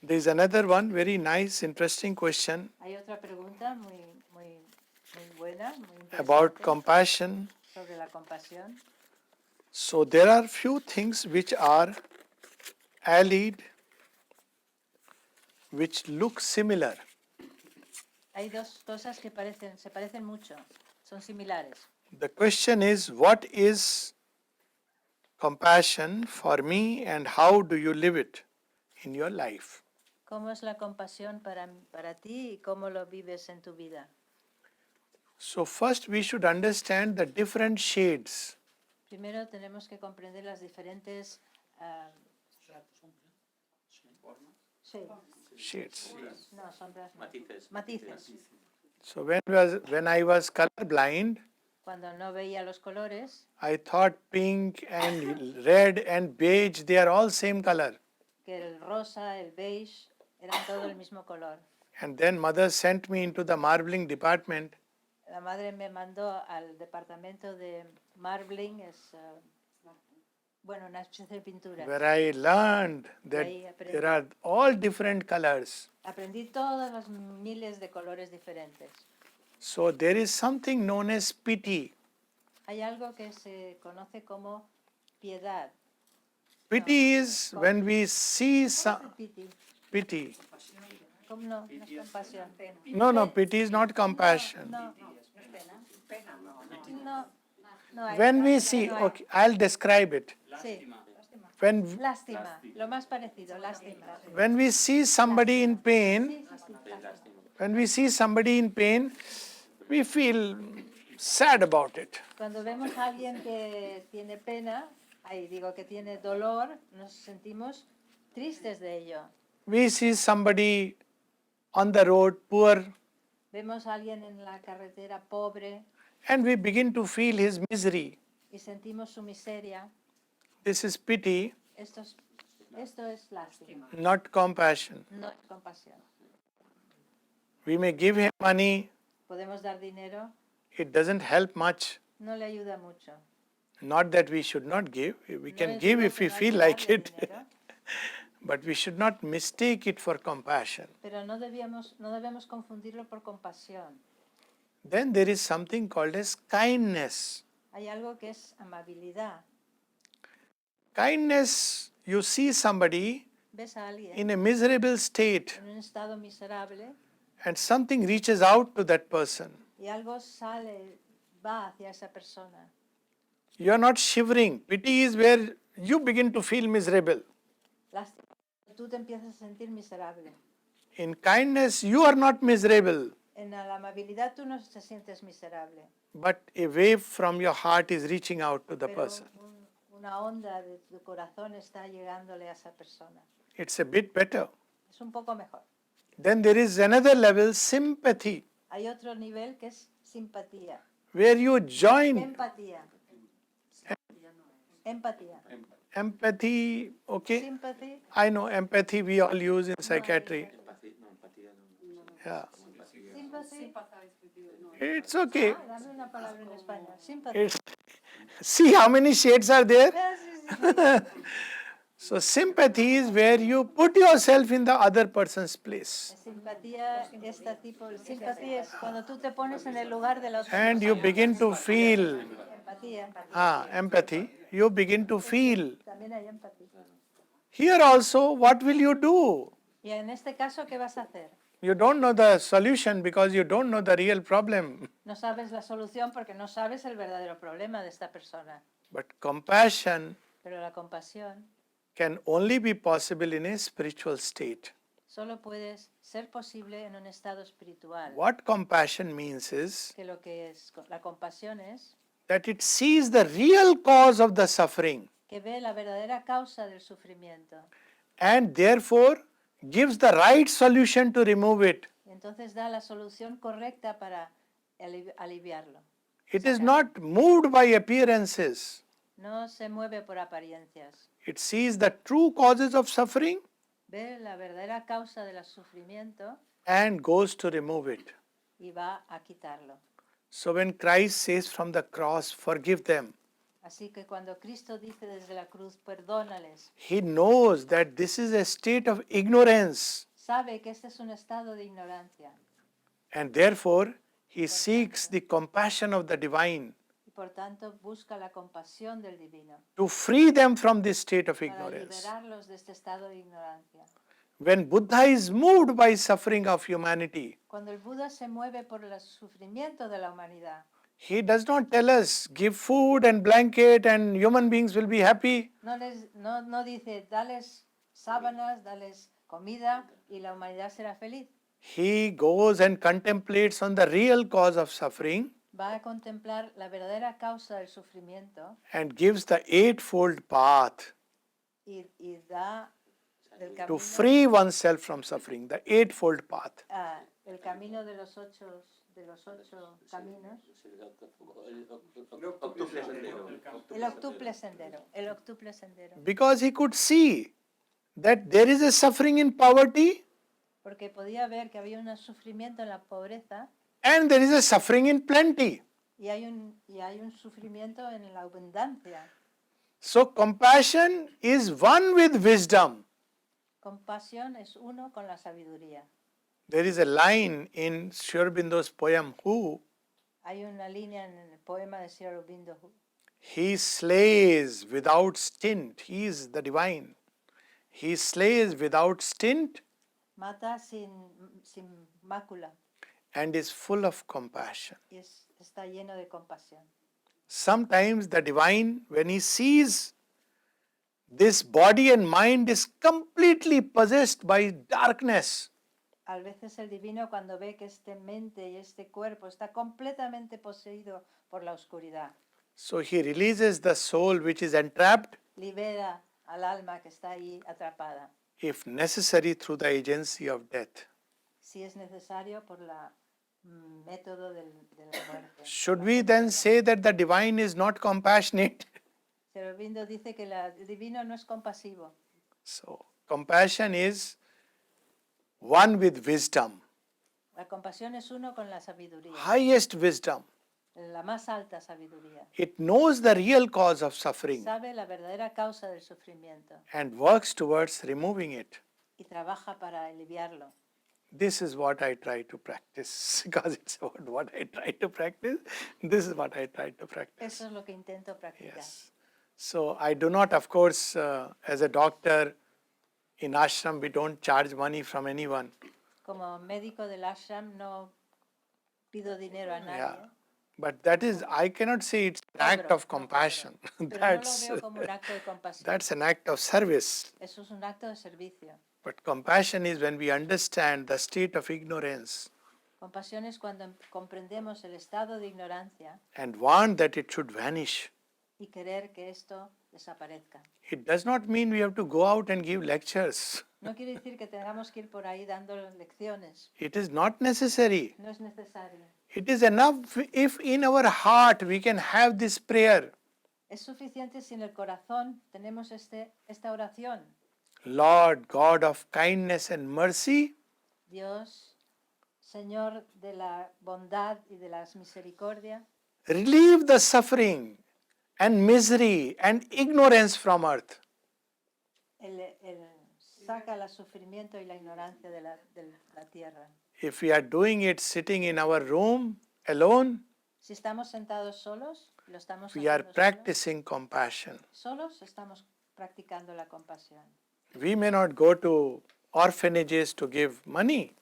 There is another one, very nice, interesting question. Hay otra pregunta muy buena, muy interesante About compassion. sobre la compasión. So there are few things which are allied, which look similar. Hay dos cosas que se parecen mucho, son similares. The question is, what is compassion for me and how do you live it in your life? ¿Cómo es la compasión para ti y cómo lo vives en tu vida? So first we should understand the different shades. Primero tenemos que comprender las diferentes Shades. no, sombras, matices. So when I was colorblind, Cuando no veía los colores, I thought pink and red and beige, they are all same color. que el rosa, el beige, eran todo el mismo color. And then mother sent me into the marbling department. La madre me mandó al departamento de marbling, una especie de pintura. Where I learned that there are all different colors. Aprendí todos los miles de colores diferentes. So there is something known as pity. Hay algo que se conoce como piedad. Pity is when we see some Pity. pity. ¿Cómo no? No es compasión. No, pity is not compassion. No. When we see, okay, I'll describe it. Sí. When Lástima, lo más parecido, lástima. when we see somebody in pain, Sí, lástima. when we see somebody in pain, we feel sad about it. Cuando vemos a alguien que tiene pena, que tiene dolor, nos sentimos tristes de ello. We see somebody on the road poor Vemos a alguien en la carretera pobre and we begin to feel his misery. y sentimos su miseria. This is pity, Esto es lástima, not compassion. no es compasión. We may give him money, Podemos dar dinero, it doesn't help much. no le ayuda mucho. Not that we should not give, we No can es give que if we no hay feel que like darle it. dinero, But we should not mistake it for compassion. pero no debemos confundirlo por compasión. Then there is something called as kindness. Hay algo que es amabilidad. Kindness, you see somebody Ves a alguien in a miserable state en un estado miserable and something reaches out to that person. y algo va hacia esa persona. You are not shivering. Pity is where you begin to feel miserable. Lástima, tú te empiezas a sentir miserable. In kindness, you are not miserable, En la amabilidad tú no te sientes miserable, but a wave from your heart is reaching out to the pero person. una onda de tu corazón está llegándole a esa persona. It's a bit better. Es un poco mejor. Then there is another level, sympathy, Hay otro nivel que es simpatía, where you join. empatía. Empatía. Empathy, okay? Sympathy. I know empathy we all use in psychiatry. Yeah. Sympathy. It's okay. Dame una palabra en español. Sympathy. See how many shades are there? Sí. So sympathy is where you put yourself in the other person's place. Simpatía, simpatía es cuando tú te pones en el lugar de la otra And you persona. begin to feel, Empatía. empathy, you begin to feel. También hay empatía. Here also, what will you do? Y en este caso, ¿qué vas a hacer? You don't know the solution because you don't know the real problem. No sabes la solución porque no sabes el verdadero problema de esta persona. But compassion Pero la compasión can only be possible in a spiritual state. solo puede ser posible en un estado espiritual. What compassion means is Que lo que es la compasión es that it sees the real cause of the suffering que ve la verdadera causa del sufrimiento and therefore gives the right solution to remove it. y entonces da la solución correcta para aliviarlo. It is not moved by appearances. No se mueve por apariencias. It sees the true causes of suffering Ve la verdadera causa del sufrimiento and goes to remove it. y va a quitarlo. So when Christ says from the cross, forgive them, Así que cuando Cristo dice desde la cruz, perdónales, he knows that this is a state of ignorance, sabe que este es un estado de ignorancia and therefore he seeks the compassion of the divine y por tanto busca la compasión del divino to free them from this state of para ignorance. liberarlos de este estado de ignorancia. When Buddha is moved by suffering of humanity, Cuando el Buda se mueve por el sufrimiento de la humanidad, he does not tell us, give food and blanket and human beings will be happy. no dice, dales sábanas, dales comida y la humanidad será feliz. He goes and contemplates on the real cause of suffering Va a contemplar la verdadera causa del sufrimiento and gives the eightfold path y da el to camino, free oneself from suffering, the eightfold path. el camino de los ocho caminos, el octuple sendero. Because he could see that there is a suffering in poverty Porque podía ver que había un sufrimiento en la pobreza and there is a suffering in plenty. y hay un sufrimiento en la abundancia. So compassion is one with wisdom. Compasión es uno con la sabiduría. There is a line in Sri Aurobindo's poem, Who? Hay una línea en el poema de Sri Aurobindo. He slays without stint. He is the divine. He slays without stint Mata sin mácula and is full of compassion. y está lleno de compasión. Sometimes the divine, when he sees this body and mind is completely possessed by darkness, A veces el divino cuando ve que esta mente y este cuerpo está completamente poseído por la oscuridad, so he releases the soul which is entrapped, libera al alma que está ahí atrapada, if necessary, through the agency of death. si es necesario por la método de la muerte. Should we then say that the divine is not compassionate? Sri Aurobindo dice que el divino no es compasivo. So, compassion is one with wisdom, La compasión es uno con la sabiduría, highest wisdom. la más alta sabiduría. It knows the real cause of suffering Sabe la verdadera causa del sufrimiento and works towards removing it. y trabaja para aliviarlo. This is what I try to practice because it's about what I try to practice. This is what I try to practice. Eso es lo que intento practicar. Yes. So I do not, of course, as a doctor in ashram, we don't charge money from anyone. Como médico del ashram no pido dinero a nadie, Yeah. But that is, I cannot say it's an act of compassion. pero no lo veo como un acto de compasión. That's an act of service. Eso es un acto de servicio. But compassion is when we understand the state of ignorance Compasión es cuando comprendemos el estado de ignorancia and want that it should vanish. y querer que esto desaparezca. It does not mean we have to go out and give lectures. No quiere decir que tengamos que ir por ahí dando lecciones. It is not necessary. No es necesario. It is enough if in our heart we can have this prayer. Es suficiente si en el corazón tenemos esta oración. Lord, God of kindness and mercy, Dios, Señor de la bondad y de la misericordia, relieve the suffering and misery and ignorance from earth. saca el sufrimiento y la ignorancia de la tierra. If we are doing it sitting in our room alone, Si estamos sentados solos, lo estamos we are haciendo practicing compassion. solos, estamos practicando la compasión. We may not go to orphanages to give money,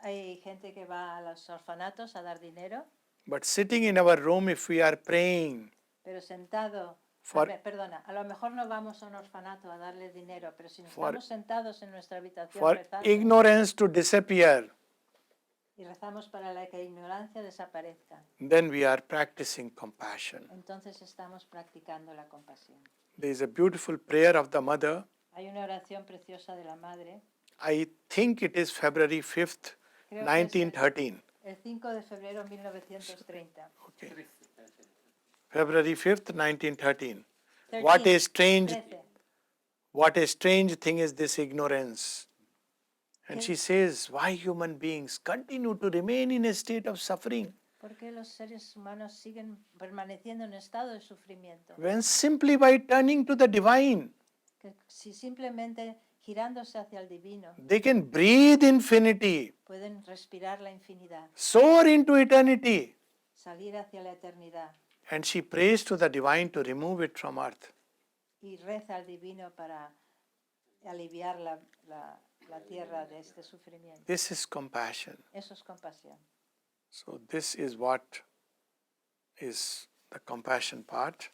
Hay gente que va a los orfanatos a dar dinero, but sitting in our room, if we are praying, pero sentado, For- perdona, a lo mejor no vamos a un orfanato a darle dinero, pero si For- estamos sentados en nuestra habitación for rezando ignorance to disappear, y rezamos para que la ignorancia desaparezca, then we are practicing compassion. entonces estamos practicando la compasión. There is a beautiful prayer of the mother. Hay una oración preciosa de la madre, I think it is February 5th, Creo que es 1913. el 5 de febrero de 1930. Okay. February 5th, 1913. 13, What a strange 13. What a strange thing is this ignorance. And she says, why human beings continue to remain in a state of suffering ¿Por qué los seres humanos siguen permaneciendo en estado de sufrimiento? when simply by turning to the divine, Que si simplemente girándose hacia el divino they can breathe infinity, pueden respirar la infinidad, soar into eternity. salir hacia la eternidad, And she prays to the divine to remove it from earth. y reza al divino para aliviar la tierra de este sufrimiento. This is compassion. Eso es compasión. So this is what is the compassion part.